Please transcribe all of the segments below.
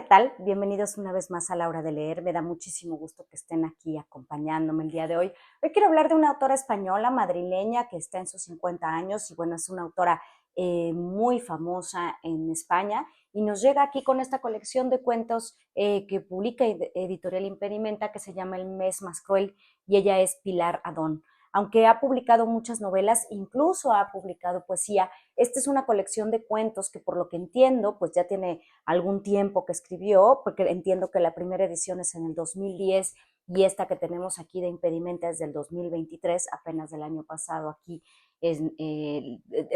tal? Bienvenidos una vez más a La Hora de Leer. Me da muchísimo gusto que estén aquí acompañándome el día de hoy. Hoy quiero hablar de una autora española, madrileña, que está en sus 50 años y bueno, es una autora muy famosa en España y nos llega aquí con esta colección de cuentos que publica Editorial Impedimenta que se llama El mes más cruel y ella es Pilar Adón. Aunque ha publicado muchas novelas, incluso ha publicado poesía, esta es una colección de cuentos que por lo que entiendo, pues ya tiene algún tiempo que escribió, porque entiendo que la primera edición es en el 2010 y esta que tenemos aquí de Impedimenta es del 2023, apenas del año pasado aquí,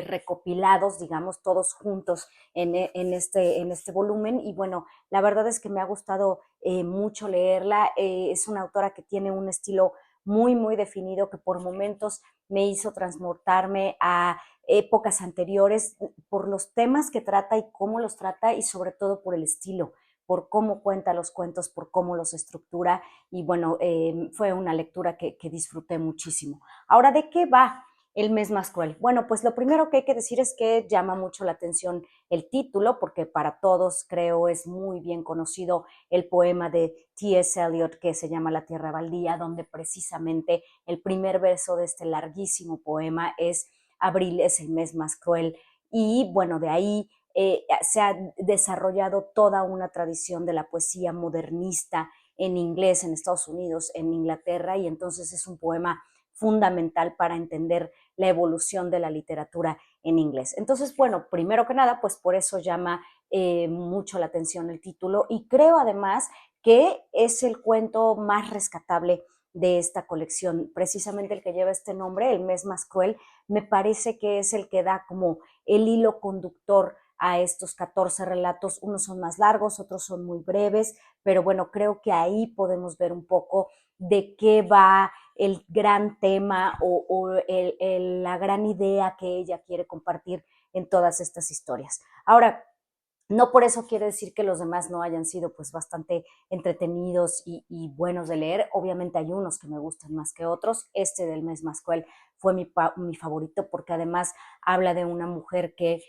recopilados, digamos, todos juntos en este volumen. Y bueno, la verdad es que me ha gustado mucho leerla. Es una autora que tiene un estilo muy, muy definido que por momentos me hizo transportarme a épocas anteriores por los temas que trata y cómo los trata y sobre todo por el estilo, por cómo cuenta los cuentos, por cómo los estructura y bueno, fue una lectura que disfruté muchísimo. Ahora, ¿de qué va El mes más cruel? Bueno, pues lo primero que hay que decir es que llama mucho la atención el título, porque para todos creo es muy bien conocido el poema de T.S. Eliot que se llama La tierra baldía, donde precisamente el primer verso de este larguísimo poema es abril es el mes más cruel y bueno, de ahí se ha desarrollado toda una tradición de la poesía modernista en inglés en Estados Unidos, en Inglaterra, y entonces es un poema fundamental para entender la evolución de la literatura en inglés. Entonces, bueno, primero que nada, pues por eso llama mucho la atención el título y creo además que es el cuento más rescatable de esta colección, precisamente el que lleva este nombre, El mes más cruel, me parece que es el que da como el hilo conductor a estos 14 relatos. Unos son más largos, otros son muy breves, pero bueno, creo que ahí podemos ver un poco de qué va el gran tema o la gran idea que ella quiere compartir en todas estas historias. Ahora, no por eso quiere decir que los demás no hayan sido pues bastante entretenidos y buenos de leer. Obviamente hay unos que me gustan más que otros. Este del mes más cruel fue mi favorito porque además habla de una mujer que,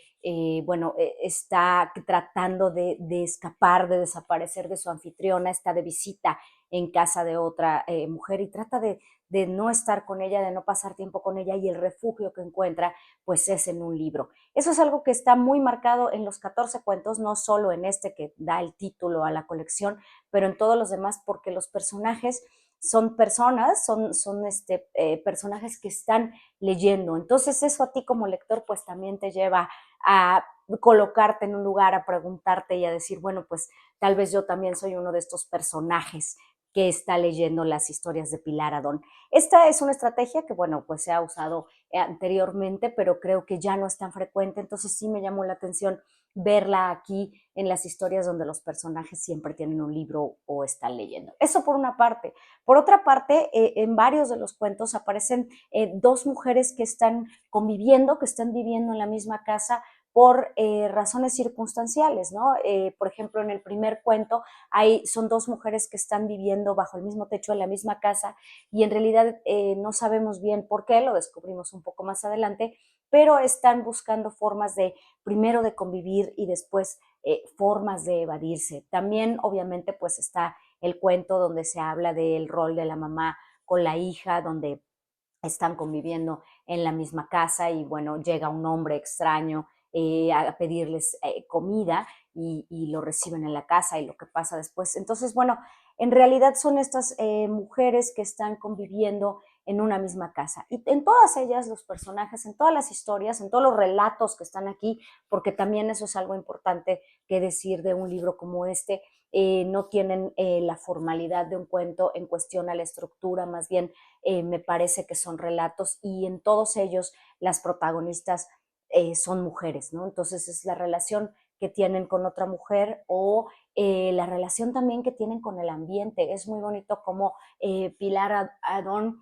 bueno, está tratando de escapar, de desaparecer de su anfitriona, está de visita en casa de otra mujer y trata de no estar con ella, de no pasar tiempo con ella y el refugio que encuentra pues es en un libro. Eso es algo que está muy marcado en los 14 cuentos, no solo en este que da el título a la colección, pero en todos los demás, porque los personajes son personas, personajes que están leyendo. Entonces eso a ti como lector pues también te lleva a colocarte en un lugar, a preguntarte y a decir, bueno, pues tal vez yo también soy uno de estos personajes que está leyendo las historias de Pilar Adón. Esta es una estrategia que, bueno, pues se ha usado anteriormente, pero creo que ya no es tan frecuente, entonces sí me llamó la atención verla aquí en las historias donde los personajes siempre tienen un libro o están leyendo. Eso por una parte. Por otra parte, en varios de los cuentos aparecen dos mujeres que están conviviendo, que están viviendo en la misma casa por razones circunstanciales, ¿no? Por ejemplo, en el primer cuento son dos mujeres que están viviendo bajo el mismo techo en la misma casa y en realidad no sabemos bien por qué, lo descubrimos un poco más adelante, pero están buscando formas de, primero de convivir y después formas de evadirse. También obviamente pues está el cuento donde se habla del rol de la mamá con la hija, donde están conviviendo en la misma casa y bueno, llega un hombre extraño a pedirles comida y lo reciben en la casa y lo que pasa después. Entonces, bueno, en realidad son estas mujeres que están conviviendo en una misma casa. Y en todas ellas, los personajes, en todas las historias, en todos los relatos que están aquí, porque también eso es algo importante que decir de un libro como este, no tienen la formalidad de un cuento en cuestión a la estructura, más bien me parece que son relatos y en todos ellos las protagonistas son mujeres, ¿no? Entonces es la relación que tienen con otra mujer o la relación también que tienen con el ambiente. Es muy bonito como Pilar Adón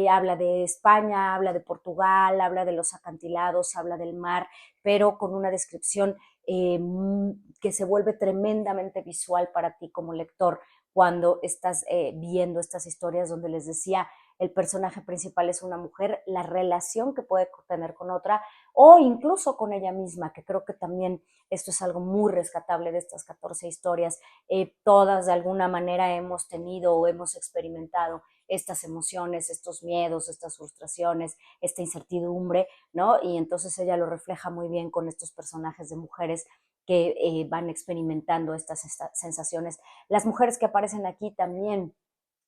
habla de España, habla de Portugal, habla de los acantilados, habla del mar, pero con una descripción que se vuelve tremendamente visual para ti como lector cuando estás viendo estas historias donde les decía, el personaje principal es una mujer, la relación que puede tener con otra o incluso con ella misma, que creo que también esto es algo muy rescatable de estas 14 historias. Todas de alguna manera hemos tenido o hemos experimentado estas emociones, estos miedos, estas frustraciones, esta incertidumbre, ¿no? Y entonces ella lo refleja muy bien con estos personajes de mujeres que van experimentando estas sensaciones. Las mujeres que aparecen aquí también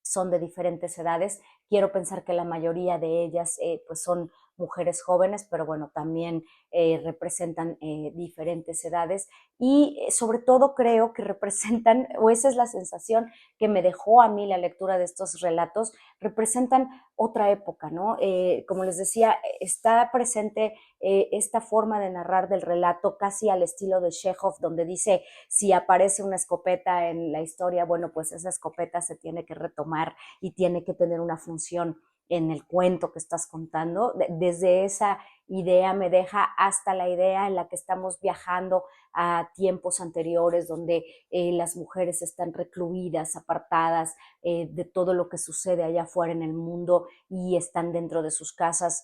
son de diferentes edades. Quiero pensar que la mayoría de ellas pues son mujeres jóvenes, pero bueno, también representan diferentes edades y sobre todo creo que representan, o esa es la sensación que me dejó a mí la lectura de estos relatos, representan otra época, ¿no? Como les decía, está presente esta forma de narrar del relato casi al estilo de Chekhov, donde dice, si aparece una escopeta en la historia, bueno, pues esa escopeta se tiene que retomar y tiene que tener una función en el cuento que estás contando. Desde esa idea me deja hasta la idea en la que estamos viajando a tiempos anteriores donde las mujeres están recluidas, apartadas de todo lo que sucede allá afuera en el mundo y están dentro de sus casas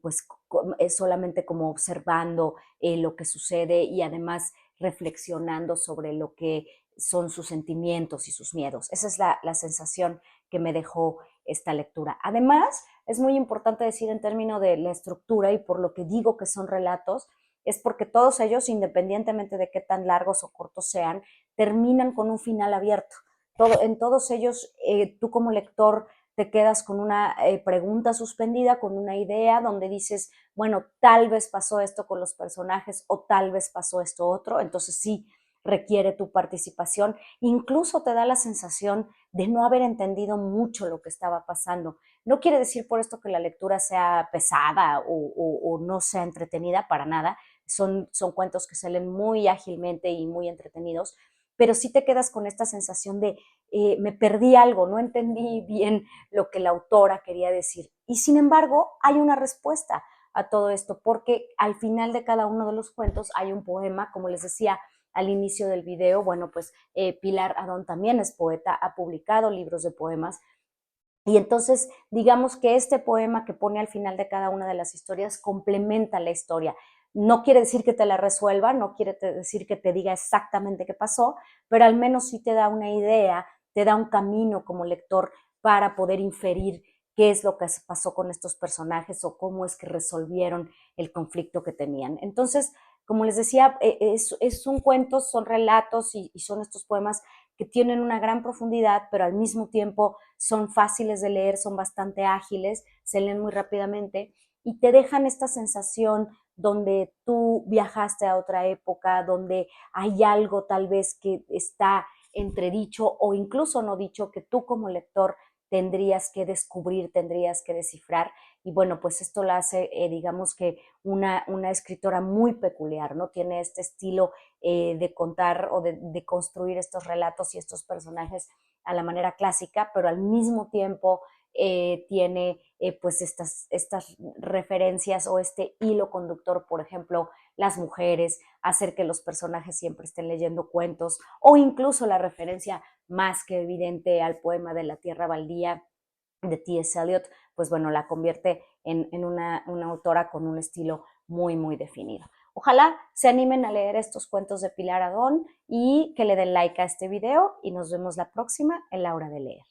pues es solamente como observando lo que sucede y además reflexionando sobre lo que son sus sentimientos y sus miedos. Esa es la sensación que me dejó esta lectura. Además, es muy importante decir en términos de la estructura y por lo que digo que son relatos, es porque todos ellos, independientemente de qué tan largos o cortos sean, terminan con un final abierto. En todos ellos, tú como lector te quedas con una pregunta suspendida, con una idea donde dices, bueno, tal vez pasó esto con los personajes o tal vez pasó esto otro, entonces sí requiere tu participación, incluso te da la sensación de no haber entendido mucho lo que estaba pasando. No quiere decir por esto que la lectura sea pesada o no sea entretenida, para nada, son cuentos que salen muy ágilmente y muy entretenidos, pero sí te quedas con esta sensación de me perdí algo, no entendí bien lo que la autora quería decir. Y sin embargo, hay una respuesta a todo esto, porque al final de cada uno de los cuentos hay un poema, como les decía al inicio del video, bueno, pues Pilar Adón también es poeta, ha publicado libros de poemas, y entonces, digamos que este poema que pone al final de cada una de las historias complementa la historia. No quiere decir que te la resuelva, no quiere decir que te diga exactamente qué pasó, pero al menos sí te da una idea, te da un camino como lector para poder inferir qué es lo que pasó con estos personajes o cómo es que resolvieron el conflicto que tenían. Entonces, como les decía, es un cuento, son relatos y son estos poemas que tienen una gran profundidad, pero al mismo tiempo son fáciles de leer, son bastante ágiles, se leen muy rápidamente y te dejan esta sensación donde tú viajaste a otra época, donde hay algo tal vez que está entredicho o incluso no dicho que tú como lector tendrías que descubrir, tendrías que descifrar. Y bueno, pues esto la hace, digamos que una escritora muy peculiar, ¿no? Tiene este estilo de contar o de construir estos relatos y estos personajes a la manera clásica, pero al mismo tiempo tiene pues estas referencias o este hilo conductor, por ejemplo, las mujeres, hacer que los personajes siempre estén leyendo cuentos o incluso la referencia más que evidente al poema de La Tierra Baldía de T.S. Eliot, pues bueno, la convierte en una autora con un estilo muy, muy definido. Ojalá se animen a leer estos cuentos de Pilar Adón y que le den like a este video y nos vemos la próxima en La Hora de Leer.